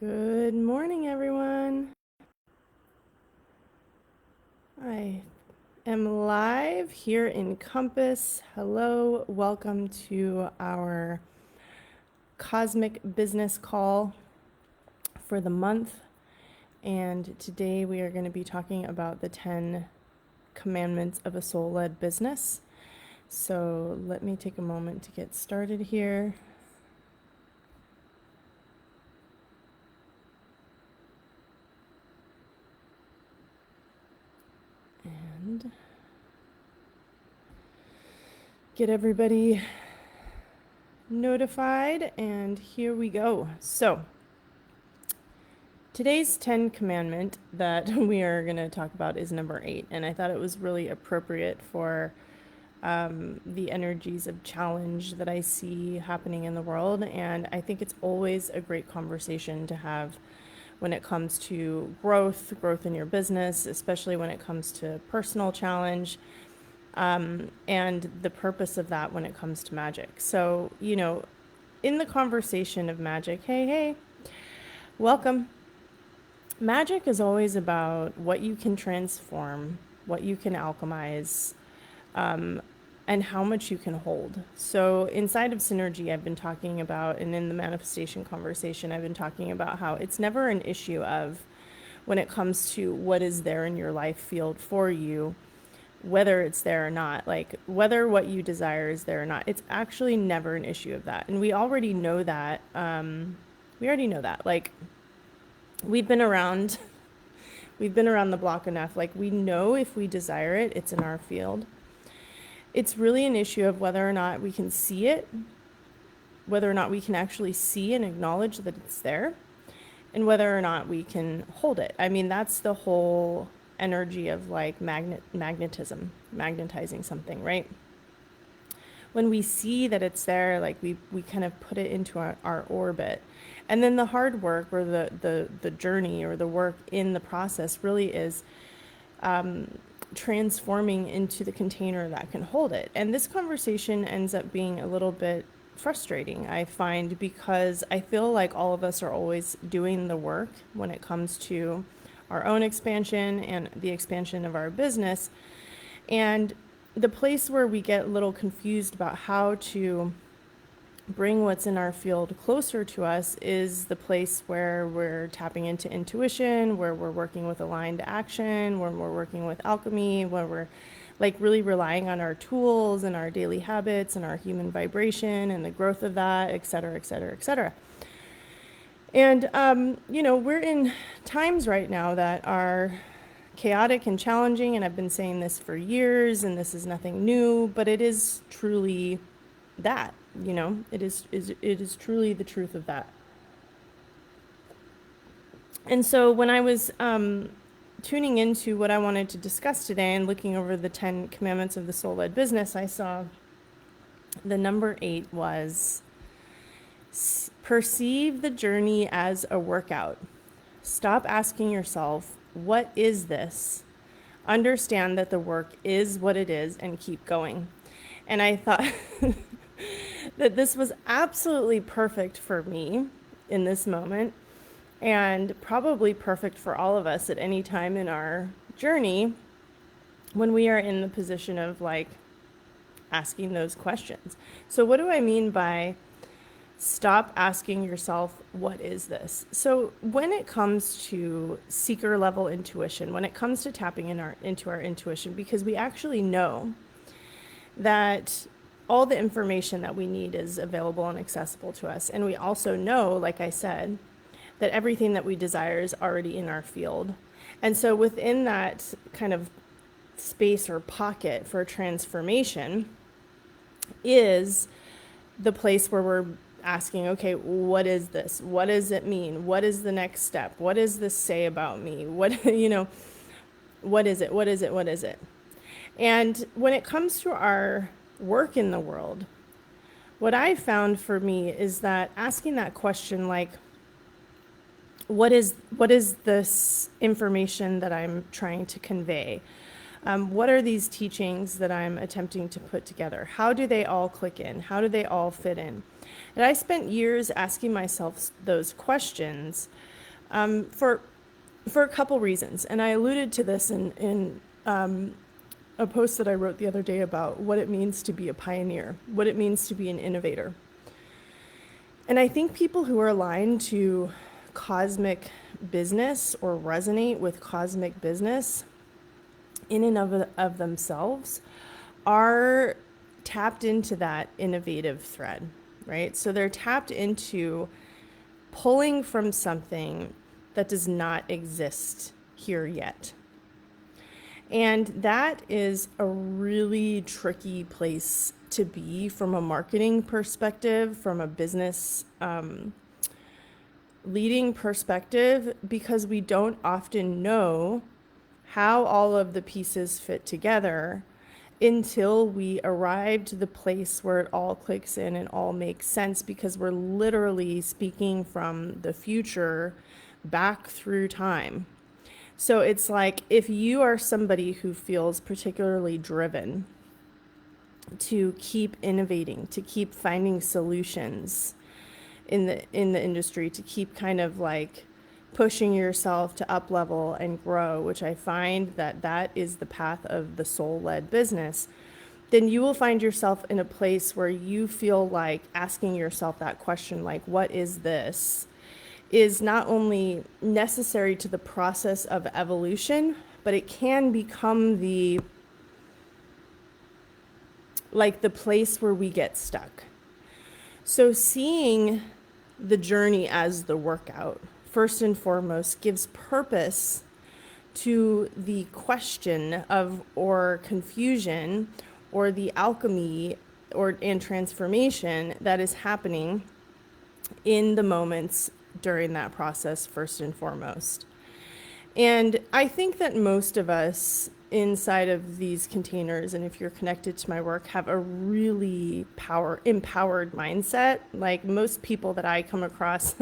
Good morning, everyone. I am live here in Compass. Hello, welcome to our cosmic business call for the month. And today we are going to be talking about the 10 commandments of a soul-led business. So let me take a moment to get started here. And get everybody notified, and here we go. So today's 10 commandment that we are going to talk about is number 8, and I thought it was really appropriate for the energies of challenge that I see happening in the world. And I think it's always a great conversation to have when it comes to growth in your business, especially when it comes to personal challenge, and the purpose of that when it comes to magic. So, in the conversation of magic, hey, welcome. Magic is always about what you can transform, what you can alchemize, and how much you can hold. So inside of Synergy, I've been talking about, and in the manifestation conversation, I've been talking about how it's never an issue of when it comes to what is there in your life field for you, whether it's there or not, like whether what you desire is there or not. It's actually never an issue of that. And we already know that. Like, we've been around the block enough. Like, we know if we desire it, it's in our field. It's really an issue of whether or not we can see it, whether or not we can actually see and acknowledge that it's there, and whether or not we can hold it. I mean, that's the whole energy of like magnetism, magnetizing something, right? When we see that it's there, like we kind of put it into our orbit. And then the hard work, or the journey, or the work in the process really is transforming into the container that can hold it. And this conversation ends up being a little bit frustrating, I find, because I feel like all of us are always doing the work when it comes to our own expansion and the expansion of our business. And the place where we get a little confused about how to bring what's in our field closer to us is the place where we're tapping into intuition, where we're working with aligned action, where we're working with alchemy, where we're like really relying on our tools and our daily habits and our human vibration and the growth of that, et cetera, et cetera, et cetera. And, we're in times right now that are chaotic and challenging, and I've been saying this for years, and this is nothing new, but it is truly that. It is truly the truth of that. And so when I was tuning into what I wanted to discuss today and looking over the 10 commandments of the soul-led business, I saw the number 8 was perceive the journey as a workout. Stop asking yourself, what is this? Understand that the work is what it is and keep going. And I thought that this was absolutely perfect for me in this moment, and probably perfect for all of us at any time in our journey when we are in the position of like asking those questions. So what do I mean by stop asking yourself, what is this? So when it comes to seeker level intuition, when it comes to tapping into our intuition, because we actually know that all the information that we need is available and accessible to us. And we also know, like I said, that everything that we desire is already in our field. And so within that kind of space or pocket for transformation is the place where we're asking, okay, what is this? What does it mean? What is the next step? What does this say about me? What is it? What is it? What is it? And when it comes to our work in the world, what I found for me is that asking that question, like, what is this information that I'm trying to convey? What are these teachings that I'm attempting to put together? How do they all click in? How do they all fit in? And I spent years asking myself those questions for a couple reasons. And I alluded to this in a post that I wrote the other day about what it means to be a pioneer, what it means to be an innovator. And I think people who are aligned to cosmic business or resonate with cosmic business in and of themselves are tapped into that innovative thread, right? So they're tapped into pulling from something that does not exist here yet. And that is a really tricky place to be from a marketing perspective, from a business leading perspective, because we don't often know how all of the pieces fit together until we arrive to the place where it all clicks in and all makes sense, because we're literally speaking from the future back through time. So it's like, if you are somebody who feels particularly driven to keep innovating, to keep finding solutions in the industry, to keep kind of like pushing yourself to up level and grow, which I find that is the path of the soul-led business, then you will find yourself in a place where you feel like asking yourself that question, like, what is this, is not only necessary to the process of evolution, but it can become the place where we get stuck. So seeing the journey as the workout, first and foremost, gives purpose to the question of, or confusion, or the alchemy and transformation that is happening in the moments during that process, first and foremost. And I think that most of us inside of these containers, and if you're connected to my work, have a really empowered mindset. Like most people that I come across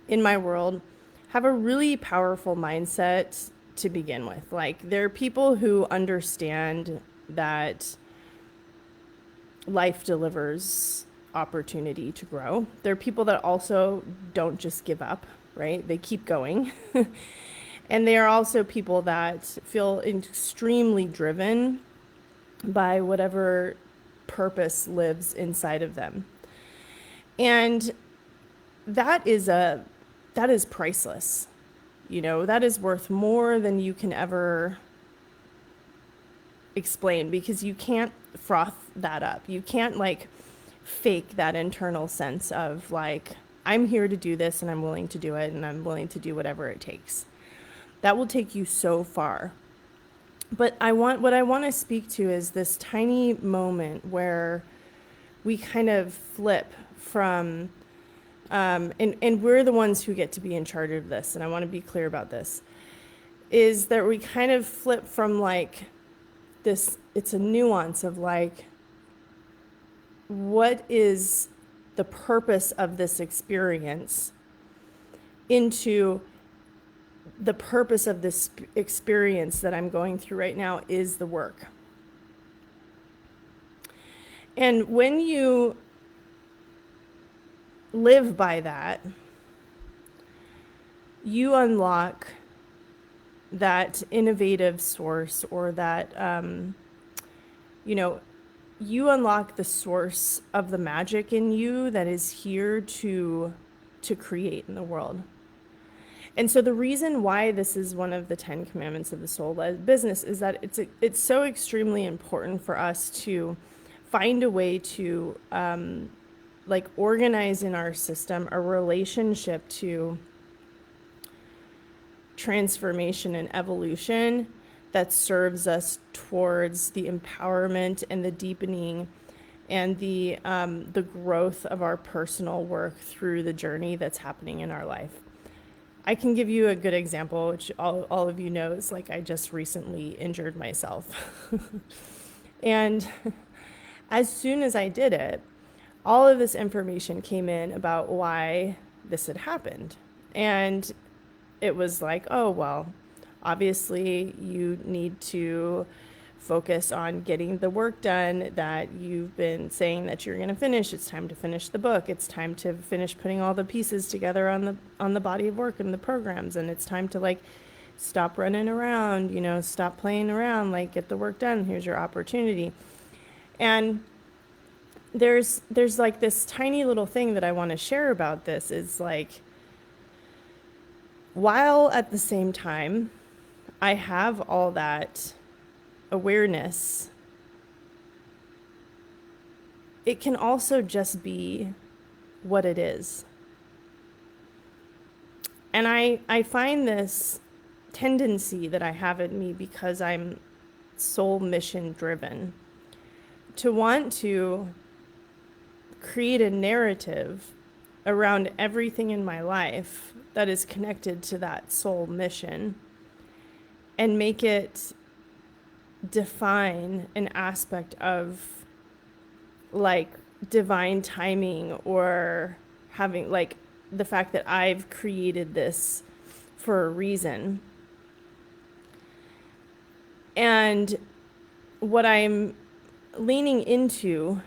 in my world have a really powerful mindset to begin with. Like, they're people who understand that life delivers opportunity to grow. They're people that also don't just give up, right? They keep going. And they are also people that feel extremely driven by whatever purpose lives inside of them. And that is priceless. You know, that is worth more than you can ever explain, because you can't froth that up. You can't like fake that internal sense of like, I'm here to do this and I'm willing to do it and I'm willing to do whatever it takes. That will take you so far. But what I want to speak to is this tiny moment where we kind of flip from, and we're the ones who get to be in charge of this, and I want to be clear about this, is that we kind of flip from like this, it's a nuance of like, what is the purpose of this experience, into the purpose of this experience that I'm going through right now is the work. And when you live by that, you unlock that innovative source, or that, you unlock the source of the magic in you that is here to create in the world. And so the reason why this is one of the 10 commandments of the soul-led business is that it's so extremely important for us to find a way to organize in our system a relationship to transformation and evolution that serves us towards the empowerment and the deepening and the growth of our personal work through the journey that's happening in our life. I can give you a good example, which all of you know, is like I just recently injured myself. And as soon as I did it, all of this information came in about why this had happened. And it was like, oh, well, obviously you need to focus on getting the work done that you've been saying that you're going to finish. It's time to finish the book. It's time to finish putting all the pieces together on the body of work and the programs. And it's time to like stop running around, stop playing around, like get the work done. Here's your opportunity. And there's like this tiny little thing that I want to share about this is like, while at the same time I have all that awareness, it can also just be what it is. And I find this tendency that I have in me because I'm soul mission driven to want to create a narrative around everything in my life that is connected to that soul mission and make it define an aspect of like divine timing or having like the fact that I've created this for a reason. And what I'm leaning into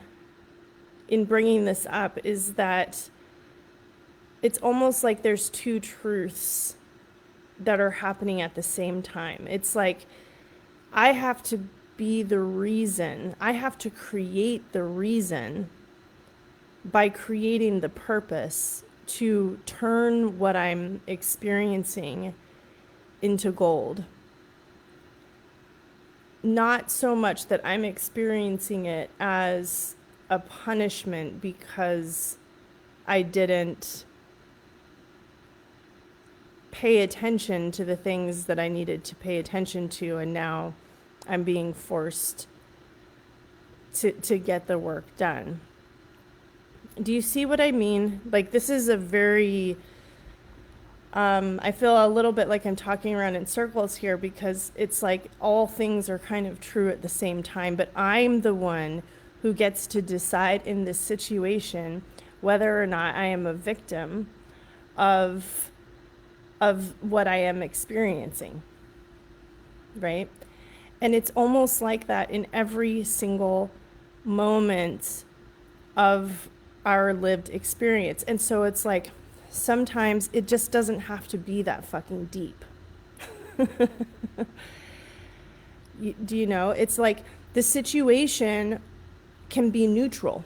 in bringing this up is that it's almost like there's two truths that are happening at the same time. It's like I have to be the reason. I have to create the reason by creating the purpose to turn what I'm experiencing into gold. Not so much that I'm experiencing it as a punishment because I didn't pay attention to the things that I needed to pay attention to, and now I'm being forced to get the work done. Do you see what I mean? Like, this is a very, I feel a little bit like I'm talking around in circles here because it's like all things are kind of true at the same time, but I'm the one who gets to decide in this situation whether or not I am a victim of what I am experiencing, right? And it's almost like that in every single moment of our lived experience. And so it's like, sometimes it just doesn't have to be that fucking deep. Do you know? It's like the situation can be neutral.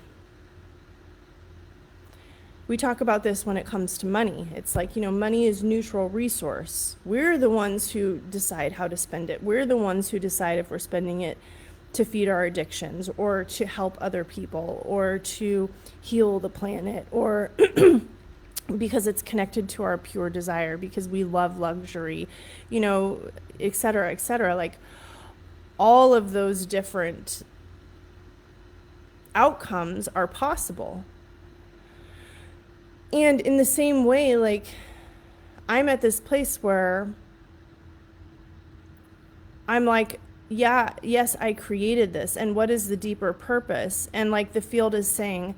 We talk about this when it comes to money. It's like, money is neutral resource. We're the ones who decide how to spend it. We're the ones who decide if we're spending it to feed our addictions or to help other people or to heal the planet or because it's connected to our pure desire, because we love luxury, et cetera, et cetera. Like all of those different outcomes are possible. And in the same way, like, I'm at this place where I'm like, yeah, yes, I created this. And what is the deeper purpose? And like the field is saying,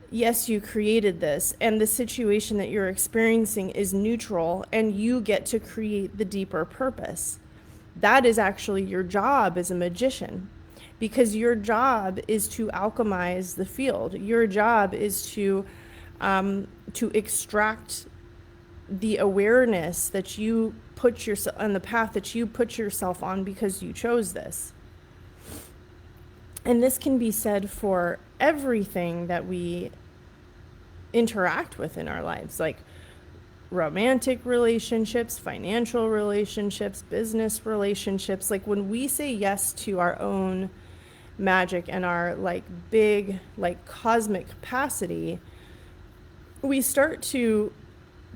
yes, you created this. And the situation that you're experiencing is neutral and you get to create the deeper purpose. That is actually your job as a magician, because your job is to alchemize the field. Your job is to extract the awareness that you put yourself on, the path that you put yourself on because you chose this. And this can be said for everything that we interact with in our lives, like romantic relationships, financial relationships, business relationships. Like when we say yes to our own magic and our like big, like cosmic capacity, we start to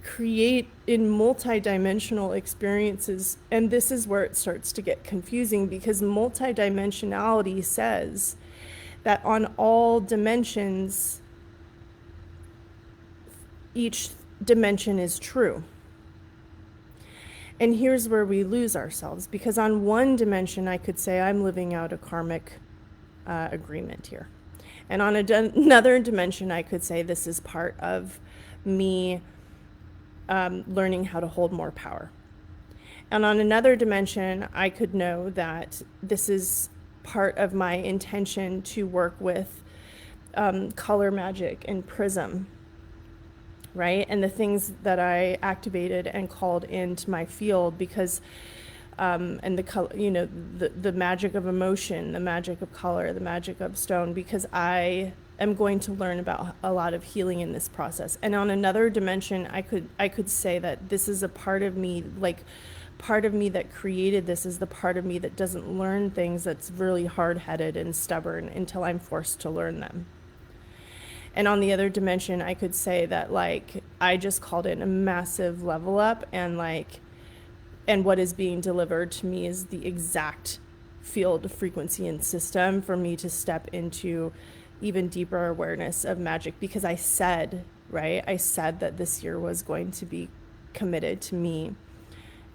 create in multidimensional experiences. And this is where it starts to get confusing, because multidimensionality says that on all dimensions, each dimension is true. And here's where we lose ourselves, because on one dimension, I could say I'm living out a karmic agreement here. And on another dimension, I could say this is part of me learning how to hold more power. And on another dimension, I could know that this is part of my intention to work with color magic and prism, right? And the things that I activated and called into my field because, and the color, the magic of emotion, the magic of color, the magic of stone, because I am going to learn about a lot of healing in this process. And on another dimension, I could say that this is a part of me, like part of me that created this is the part of me that doesn't learn things, that's really hard-headed and stubborn until I'm forced to learn them. And on the other dimension, I could say that like I just called in a massive level up, and what is being delivered to me is the exact field, frequency, and system for me to step into even deeper awareness of magic, because I said that this year was going to be committed to me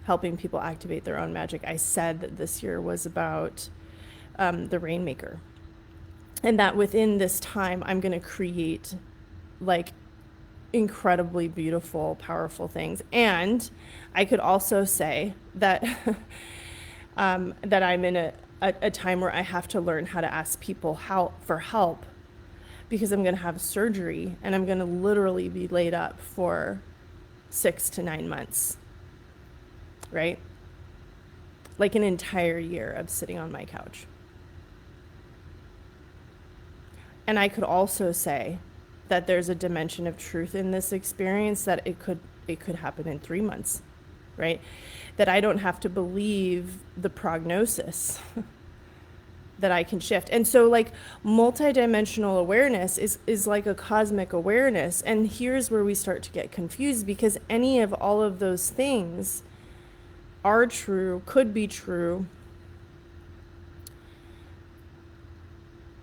helping people activate their own magic. I said that this year was about the Rainmaker, and that within this time I'm going to create like incredibly beautiful, powerful things. And I could also say that that I'm in a time where I have to learn how to ask people for help, because I'm going to have surgery and I'm going to literally be laid up for 6 to 9 months, right? Like an entire year of sitting on my couch. And I could also say that there's a dimension of truth in this experience, that it could happen in 3 months, right? That I don't have to believe the prognosis, that I can shift. And so like multidimensional awareness is like a cosmic awareness. And here's where we start to get confused, because any of all of those things are true, could be true.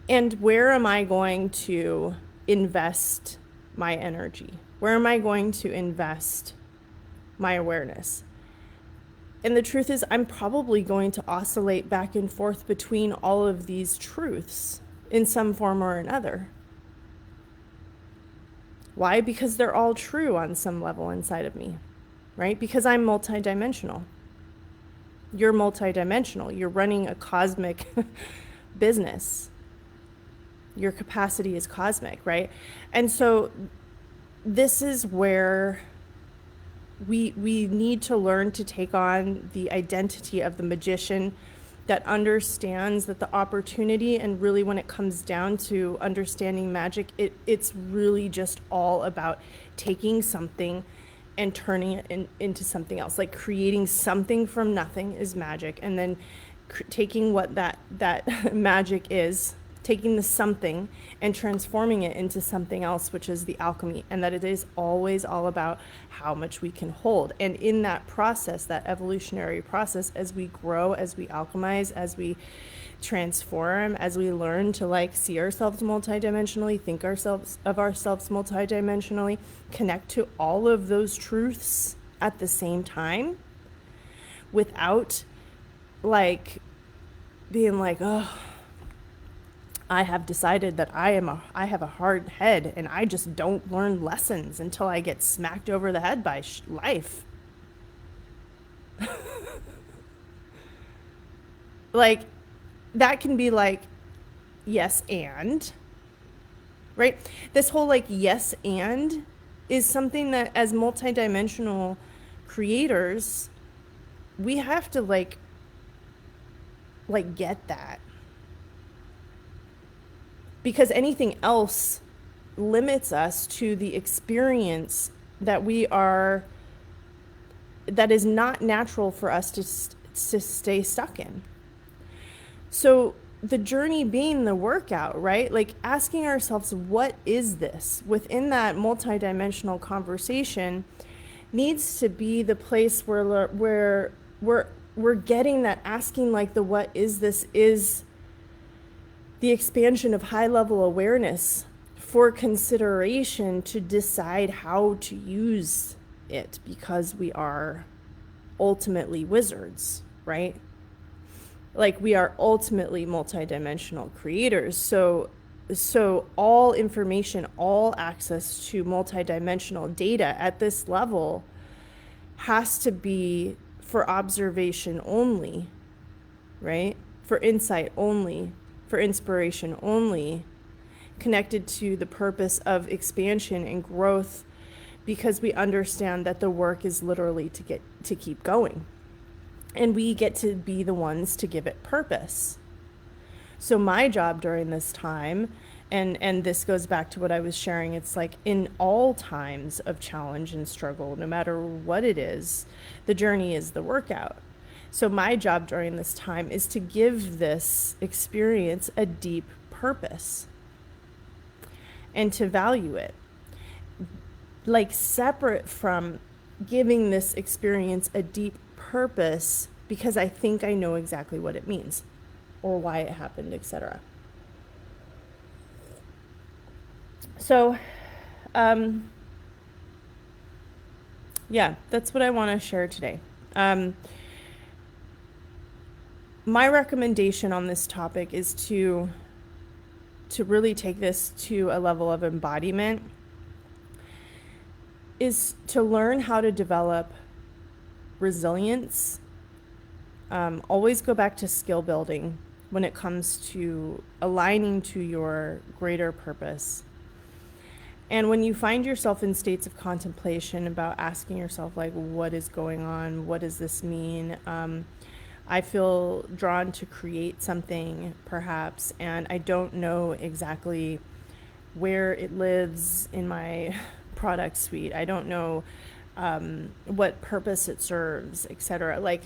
And where am I going to invest my energy? Where am I going to invest my awareness? And the truth is, I'm probably going to oscillate back and forth between all of these truths in some form or another. Why? Because they're all true on some level inside of me, right? Because I'm multidimensional. You're multidimensional. You're running a cosmic business. Your capacity is cosmic, right? And so this is where we need to learn to take on the identity of the magician that understands that the opportunity, and really when it comes down to understanding magic, it's really just all about taking something and turning it into something else. Like creating something from nothing is magic, and then taking what that magic is, taking the something and transforming it into something else, which is the alchemy. And that it is always all about how much we can hold. And in that process, that evolutionary process, as we grow, as we alchemize, as we transform, as we learn to like see ourselves multidimensionally, think of ourselves multidimensionally, connect to all of those truths at the same time, without like being like, oh, I have decided that I have a hard head and I just don't learn lessons until I get smacked over the head by life. Like, that can be like, yes, and, right? This whole like, yes, and is something that as multidimensional creators, we have to like get that. Because anything else limits us to the experience that that is not natural for us to stay stuck in. So the journey being the workout, right? Like asking ourselves, what is this? Within that multidimensional conversation needs to be the place where we're getting that asking, like the what is this is the expansion of high-level awareness for consideration to decide how to use it, because we are ultimately wizards, right? Like we are ultimately multidimensional creators. So all information, all access to multidimensional data at this level has to be for observation only, right? For insight only, for inspiration only, connected to the purpose of expansion and growth, because we understand that the work is literally to keep going. And we get to be the ones to give it purpose. So my job during this time, and this goes back to what I was sharing, it's like in all times of challenge and struggle, no matter what it is, the journey is the workout. So my job during this time is to give this experience a deep purpose and to value it. Like separate from giving this experience a deep purpose because I think I know exactly what it means or why it happened, etc. So, yeah, that's what I want to share today. My recommendation on this topic is to really take this to a level of embodiment, is to learn how to develop resilience. Always go back to skill building when it comes to aligning to your greater purpose. And when you find yourself in states of contemplation about asking yourself, like, what is going on? What does this mean? I feel drawn to create something, perhaps, and I don't know exactly where it lives in my product suite. I don't know what purpose it serves, etc. Like,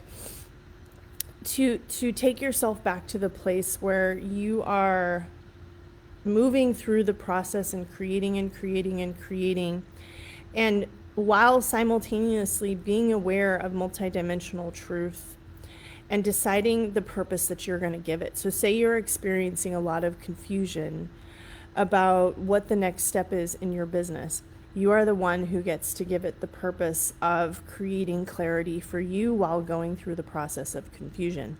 to take yourself back to the place where you are moving through the process and creating and creating and creating, and while simultaneously being aware of multidimensional truth and deciding the purpose that you're going to give it. So say you're experiencing a lot of confusion about what the next step is in your business. You are the one who gets to give it the purpose of creating clarity for you while going through the process of confusion.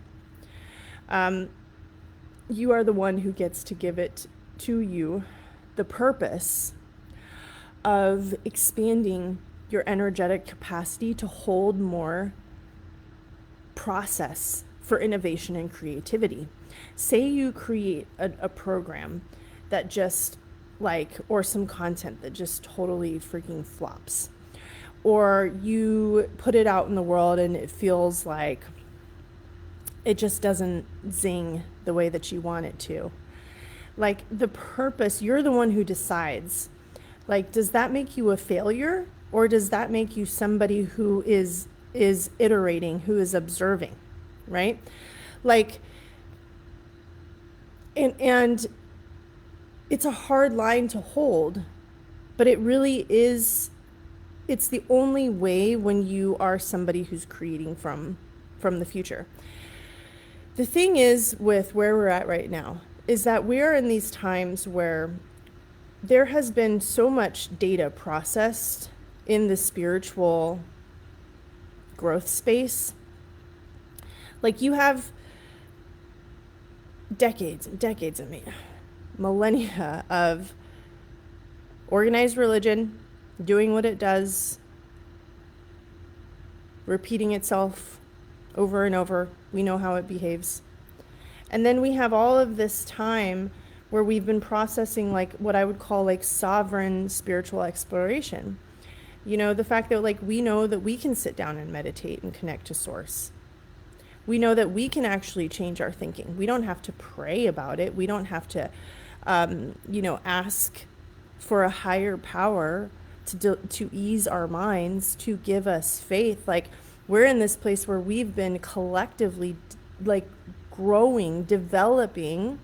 You are the one who gets to give it to you the purpose of expanding your energetic capacity to hold more process for innovation and creativity. Say you create a program that just or some content that just totally freaking flops, or you put it out in the world and it feels like it just doesn't zing the way that you want it to. Like, the purpose, you're the one who decides. Like, does that make you a failure, or does that make you somebody who is iterating, who is observing, right? Like, and it's a hard line to hold, but it really is. It's the only way when you are somebody who's creating from the future. The thing is, with where we're at right now, is that we're in these times where there has been so much data processed in the spiritual growth space. Like, you have decades and decades, millennia of organized religion doing what it does, repeating itself over and over. We know how it behaves. And then we have all of this time where we've been processing, like, what I would call like sovereign spiritual exploration. You know, the fact that, like, we know that we can sit down and meditate and connect to source. We know that we can actually change our thinking. We don't have to pray about it. We don't have to, ask for a higher power to ease our minds, to give us faith. Like, we're in this place where we've been collectively, like, growing, developing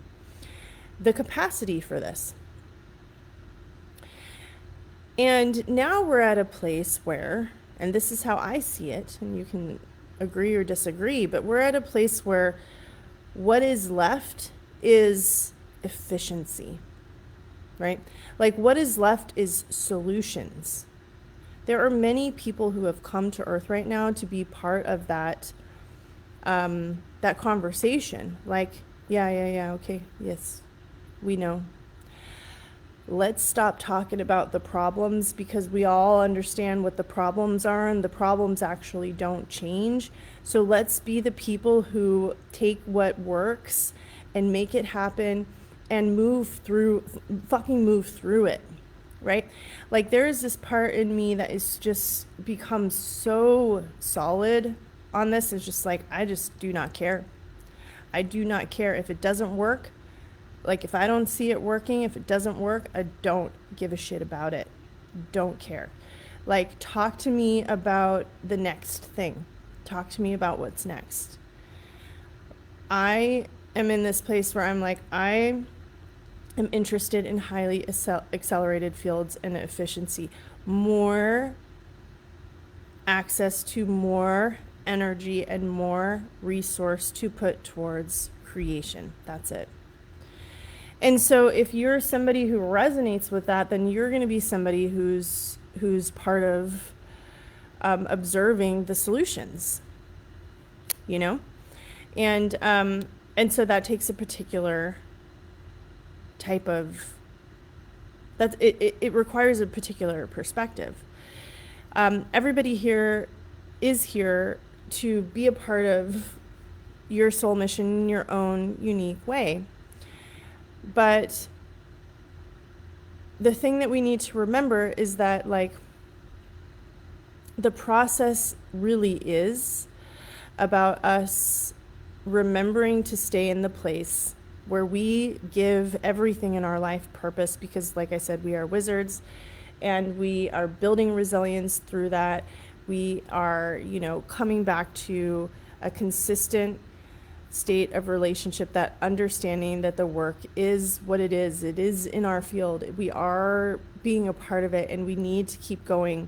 the capacity for this. And now we're at a place where, and this is how I see it, and you can agree or disagree, but we're at a place where what is left is efficiency, right? Like, what is left is solutions. There are many people who have come to Earth right now to be part of that conversation. Like, yeah, okay, yes, we know. Let's stop talking about the problems, because we all understand what the problems are and the problems actually don't change. So let's be the people who take what works and make it happen and fucking move through it, right? Like, there is this part in me that is just become so solid on this. It's just like, I just do not care. I do not care if it doesn't work. Like, if I don't see it working, if it doesn't work, I don't give a shit about it. Don't care. Like, talk to me about the next thing. Talk to me about what's next. I am in this place where I'm like, I am interested in highly accelerated fields and efficiency. More access to more energy and more resource to put towards creation. That's it. And so if you're somebody who resonates with that, then you're going to be somebody who's part of observing the solutions, you know? And so that takes a particular type of, it requires a particular perspective. Everybody here is here to be a part of your soul mission in your own unique way. But the thing that we need to remember is that, like, the process really is about us remembering to stay in the place where we give everything in our life purpose, because, like I said, we are wizards and we are building resilience through that. We are, coming back to a consistent state of relationship, that understanding that the work is what it is in our field. We are being a part of it, and we need to keep going,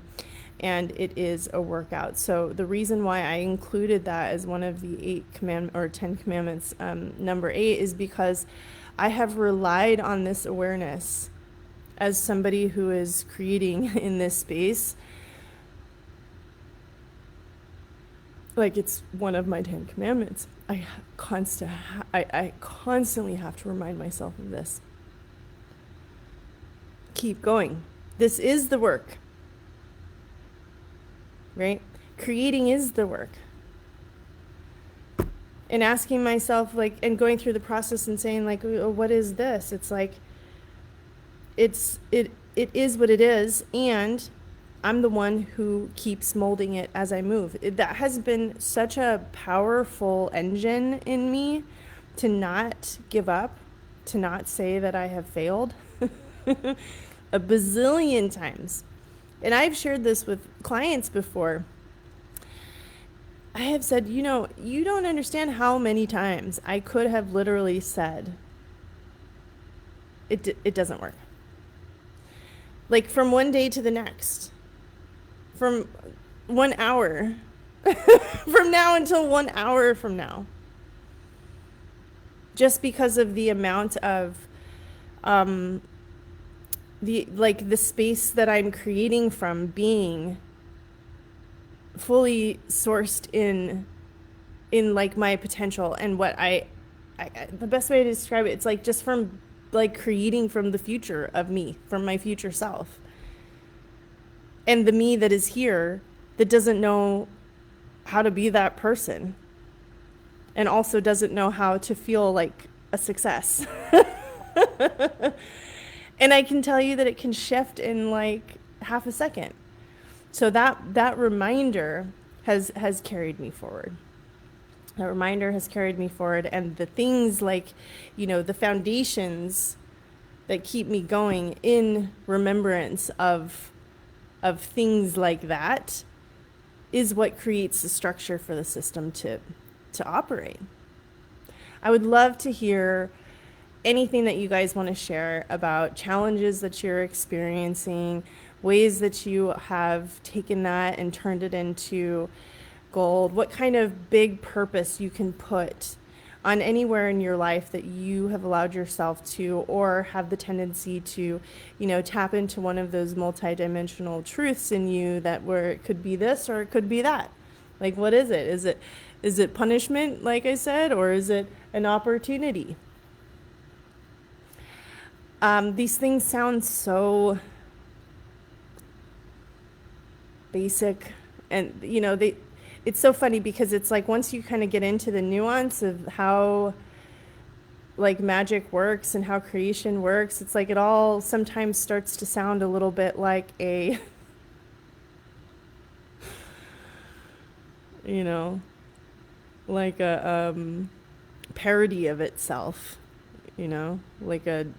and it is a workout. So the reason why I included that as one of the 10 commandments, number 8, is because I have relied on this awareness as somebody who is creating in this space. Like, it's one of my 10 commandments. I constantly have to remind myself of this. Keep going. This is the work, right? Creating is the work. And asking myself, like, and going through the process and saying, like, oh, what is this? It's like, it is what it is, and I'm the one who keeps molding it as I move. That has been such a powerful engine in me, to not give up, to not say that I have failed a bazillion times. And I've shared this with clients before. I have said, you don't understand how many times I could have literally said, it doesn't work. Like, from one day to the next. From 1 hour from now until 1 hour from now, just because of the amount of the space that I'm creating from being fully sourced in like my potential, and what I the best way to describe it, it's like just from like creating from the future of me, from my future self. And the me that is here, that doesn't know how to be that person, and also doesn't know how to feel like a success. And I can tell you that it can shift in like half a second. So that reminder has carried me forward. That reminder has carried me forward. And the things like, the foundations that keep me going in remembrance of things like that is what creates the structure for the system to operate. I would love to hear anything that you guys want to share about challenges that you're experiencing, ways that you have taken that and turned it into gold, what kind of big purpose you can put on anywhere in your life that you have allowed yourself to, or have the tendency to, tap into one of those multidimensional truths in you, that where it could be this or it could be that. Like, what is it? Is it punishment, like I said, or is it an opportunity? These things sound so basic, and it's so funny because it's like once you kind of get into the nuance of how like magic works and how creation works, it's like it all sometimes starts to sound a little bit like a you know like a parody of itself, like an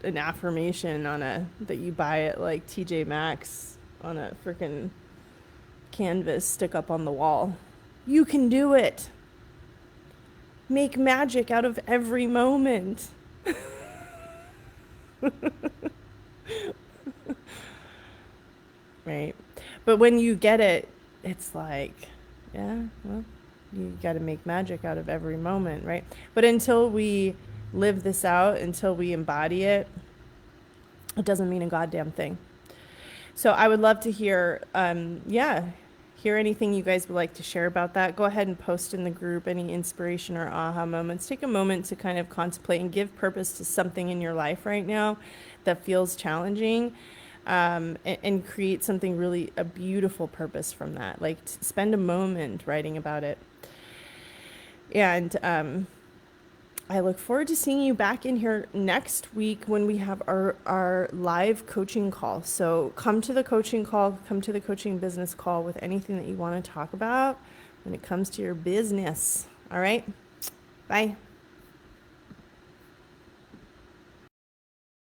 affirmation on a that you buy at like TJ Maxx on a freaking canvas, stick up on the wall. You can do it. Make magic out of every moment. Right? But when you get it, it's like, yeah, well, you got to make magic out of every moment, right? But until we live this out, until we embody it, it doesn't mean a goddamn thing. So I would love to hear, hear anything you guys would like to share about that. Go ahead and post in the group any inspiration or aha moments. Take a moment to kind of contemplate and give purpose to something in your life right now that feels challenging, and create something really, a beautiful purpose from that. Like spend a moment writing about it. And I look forward to seeing you back in here next week when we have our live coaching call. So come to the coaching call, come to the coaching business call with anything that you want to talk about when it comes to your business. All right? Bye.